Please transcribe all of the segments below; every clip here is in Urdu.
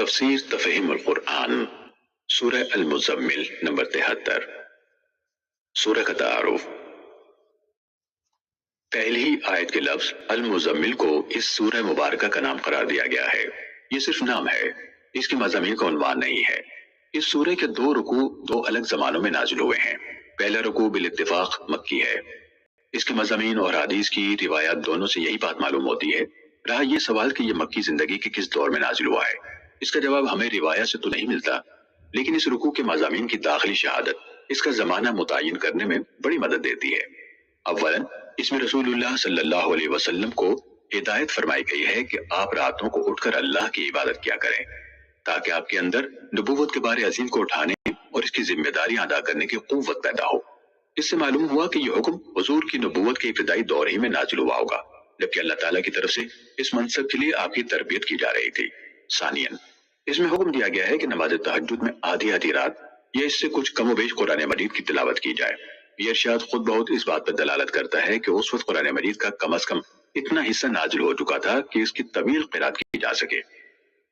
تفسیر تفہیم القرآن سورہ المزمل نمبر 73۔ سورہ کا تعارف۔ پہلی ہی آیت کے لفظ المزمل کو اس سورہ مبارکہ کا نام قرار دیا گیا ہے۔ یہ صرف نام ہے، اس کے مضامین کا عنوان نہیں ہے۔ اس سورہ کے 2 رکوع 2 الگ زمانوں میں نازل ہوئے ہیں۔ پہلا رکوع بالاتفاق مکی ہے۔ اس کے مضامین اور حدیث کی روایات دونوں سے یہی بات معلوم ہوتی ہے۔ رہا یہ سوال کہ یہ مکی زندگی کے کس دور میں نازل ہوا ہے، اس کا جواب ہمیں روایت سے تو نہیں ملتا، لیکن اس رکوع کے مضامین کی داخلی شہادت اس کا زمانہ متعین کرنے میں بڑی مدد دیتی ہے۔ اولاً اس میں رسول اللہ صلی اللہ علیہ وسلم کو ہدایت فرمائی گئی ہے کہ آپ راتوں کو اٹھ کر اللہ کی عبادت کیا کریں، تاکہ آپ کے اندر نبوت کے بار عظیم کو اٹھانے اور اس کی ذمہ داریاں ادا کرنے کی قوت پیدا ہو۔ اس سے معلوم ہوا کہ یہ حکم حضور کی نبوت کے ابتدائی دور ہی میں نازل ہوا ہوگا، جبکہ اللہ تعالیٰ کی طرف سے اس منصب کے لیے آپ کی تربیت کی جا رہی تھی۔ ثانیاً اس میں حکم دیا گیا ہے کہ نماز تہجد میں آدھی آدھی رات یا اس سے کچھ کم و بیش قرآن مجید کی تلاوت کی جائے۔ یہ ارشاد خود بہت اس بات پر دلالت کرتا ہے کہ اس وقت قرآن مجید کا کم از کم اتنا حصہ نازل ہو چکا تھا کہ اس کی طویل قرات کی جا سکے۔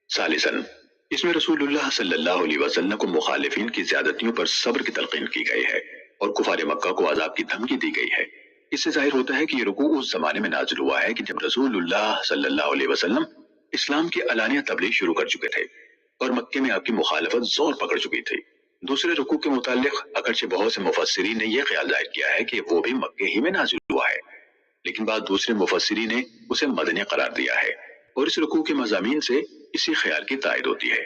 ثالثاً اس میں رسول اللہ صلی اللہ علیہ وسلم کو مخالفین کی زیادتیوں پر صبر کی تلقین کی گئی ہے اور کفار مکہ کو عذاب کی دھمکی دی گئی ہے۔ اس سے ظاہر ہوتا ہے کہ یہ رکوع اس زمانے میں نازل ہوا ہے کہ جب رسول اللہ صلی اللہ علیہ وسلم اسلام کی علانیہ تبلیغ شروع کر چکے تھے اور مکے میں آپ کی مخالفت زور پکڑ چکی تھی۔ دوسرے رکوع کے متعلق اگرچہ بہت سے مفسرین نے یہ خیال ظاہر کیا ہے کہ وہ بھی مکے ہی میں نازل ہوا ہے، لیکن بعد دوسرے مفسرین نے اسے مدنی قرار دیا ہے، اور اس رکوع کے مضامین سے اسی خیال کی تائید ہوتی ہے،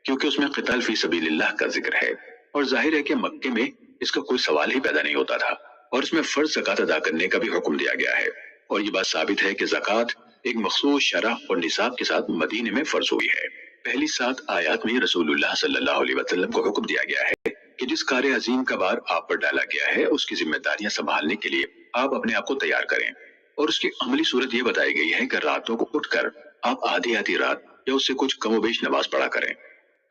کیونکہ اس میں قتال فی سبیل اللہ کا ذکر ہے، اور ظاہر ہے کہ مکے میں اس کا کوئی سوال ہی پیدا نہیں ہوتا تھا، اور اس میں فرض زکوٰۃ ادا کرنے کا بھی حکم دیا گیا ہے، اور یہ بات ثابت ہے کہ زکوٰۃ ایک مخصوص شرح اور نصاب کے ساتھ مدینے میں فرض ہوئی ہے۔ پہلی 7 آیات میں رسول اللہ صلی اللہ علیہ وسلم کو حکم دیا گیا ہے کہ جس کار عظیم کا بار آپ پر ڈالا گیا ہے اس کی ذمہ داریاں سنبھالنے کے لیے آپ اپنے آپ کو تیار کریں، اور اس کی عملی صورت یہ بتائی گئی ہے کہ راتوں کو اٹھ کر آپ آدھی آدھی رات یا اس سے کچھ کم و بیش نماز پڑھا کریں۔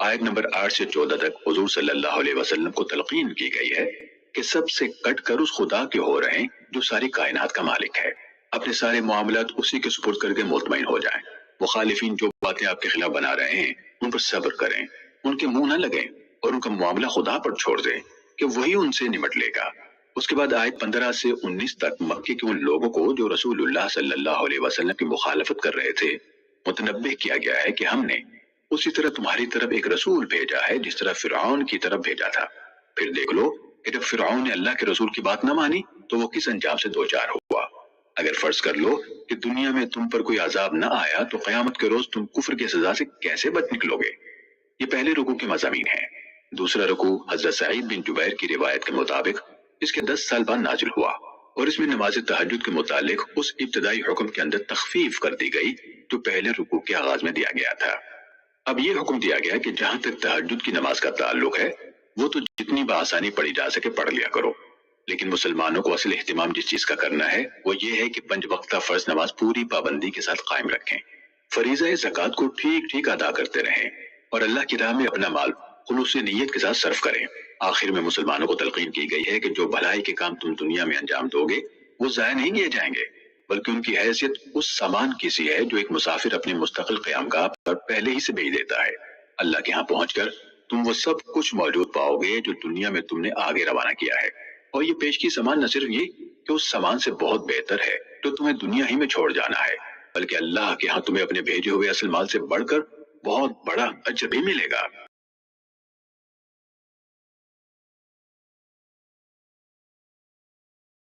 آیت نمبر 8 سے 14 تک حضور صلی اللہ علیہ وسلم کو تلقین کی گئی ہے کہ سب سے کٹ کر اس خدا کے ہو رہیں جو ساری کائنات کا مالک ہے، اپنے سارے معاملات اسی کے سپرد کر کے مطمئن ہو جائیں۔ مخالفین جو باتیں آپ کے خلاف بنا رہے ہیں ان پر صبر کریں، ان کے منہ نہ لگیں اور ان کا معاملہ خدا پر چھوڑ دیں کہ وہی ان سے نمٹ لے گا۔ اس کے بعد آیت 15 سے 19 تک مکے کے ان لوگوں کو جو رسول اللہ صلی اللہ علیہ وسلم کی مخالفت کر رہے تھے متنبہ کیا گیا ہے کہ ہم نے اسی طرح تمہاری طرف ایک رسول بھیجا ہے جس طرح فرعون کی طرف بھیجا تھا۔ پھر دیکھ لو کہ جب فرعون نے اللہ کے رسول کی بات نہ مانی تو وہ کس انجام سے دوچار ہوا۔ اگر فرض کر لو کہ دنیا میں تم پر کوئی عذاب نہ آیا تو قیامت کے روز تم کفر کی سزا سے کیسے بچ نکلو گے۔ یہ پہلے رکوع کے مضامین ہیں۔ دوسرا رکوع حضرت سعید بن جبیر کی روایت کے مطابق اس کے 10 سال بعد نازل ہوا، اور اس میں نماز تہجد کے متعلق اس ابتدائی حکم کے اندر تخفیف کر دی گئی جو پہلے رکوع کے آغاز میں دیا گیا تھا۔ اب یہ حکم دیا گیا کہ جہاں تک تہجد کی نماز کا تعلق ہے وہ تو جتنی بآسانی پڑھی جا سکے پڑھ لیا کرو، لیکن مسلمانوں کو اصل اہتمام جس چیز کا کرنا ہے وہ یہ ہے کہ 5 وقتہ فرض نماز پوری پابندی کے ساتھ قائم رکھیں، فریضہ زکوٰۃ کو ٹھیک ٹھیک ادا کرتے رہیں، اور اللہ کی راہ میں اپنا مال خلوص نیت کے ساتھ صرف کریں۔ آخر میں مسلمانوں کو تلقین کی گئی ہے کہ جو بھلائی کے کام تم دنیا میں انجام دو گے وہ ضائع نہیں کیے جائیں گے، بلکہ ان کی حیثیت اس سامان کی سی ہے جو ایک مسافر اپنے مستقل قیام گاہ پر پہلے ہی سے بھیج دیتا ہے۔ اللہ کے ہاں پہنچ کر تم وہ سب کچھ موجود پاؤ گے جو دنیا میں تم نے آگے روانہ کیا ہے، اور یہ پیشگی سامان نہ صرف یہ کہ اس سامان سے بہت بہتر ہے جو تمہیں دنیا ہی میں چھوڑ جانا ہے، بلکہ اللہ کے ہاں تمہیں اپنے بھیجے ہوئے اصل مال سے بڑھ کر بہت بڑا اجر بھی ملے گا۔